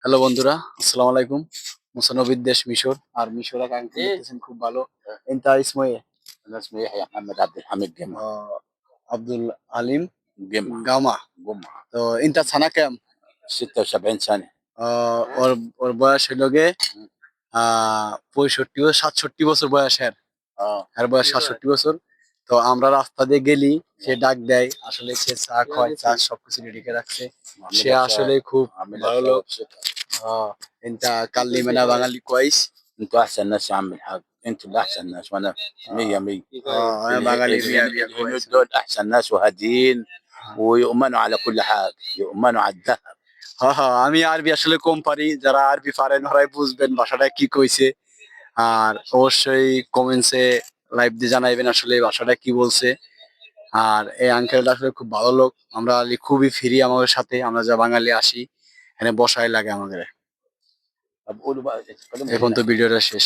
Hello বন্ধুরা, আসসালামু আলাইকুম। মুসানবিদ দেশ মিশর আর মিশর এক আঙ্কেল দেখতেছেন খুব ভালো। এন্তা ইসময়ে أنا اسمي يحيى محمد عبد الحميد جمعة আব্দুল আলিম جمعة গামা। جمعة তো ইন্তা ছানা কেম 76 سنة ওর ওর বয়স হইল গে 65 ও 67 বছর বয়স اه এর বয়স 67 বছর। তো আমরা রাস্তা দিয়ে গেলি সে ডাক দেয়, আসলে সে চা খায়, চা সবকিছু রেডি করে রাখছে। عامل সে لك আসলে شاي খুব عامل لك ভালো شاي লোক। بشكل انت كلمنا بغالي كويس. انتوا احسن ناس يا عم الحاج، انتوا اللي احسن ناس، وانا مية مية. انا بغالي مية مية الهنود كويس. دول احسن ناس وهاديين ويؤمنوا على كل حاجة، يؤمنوا على الذهب. হ্যাঁ হ্যাঁ, আমি আরবি আসলে কম পারি, যারা আরবি পারেন ওরাই বুঝবেন ভাষাটা কি কইছে। আর অবশ্যই কমেন্টসে লাইভ দিয়ে জানাইবেন আসলে এই ভাষাটা কি বলছে। আর এই আঙ্কেলটা আসলে খুব ভালো লোক, আমরা খুবই ফ্রি আমাদের সাথে, আমরা যা বাঙালি আসি এখানে বসাই লাগে আমাদের। طب قولوا بقى اتكلموا এখন তো كده. ভিডিওটা শেষ।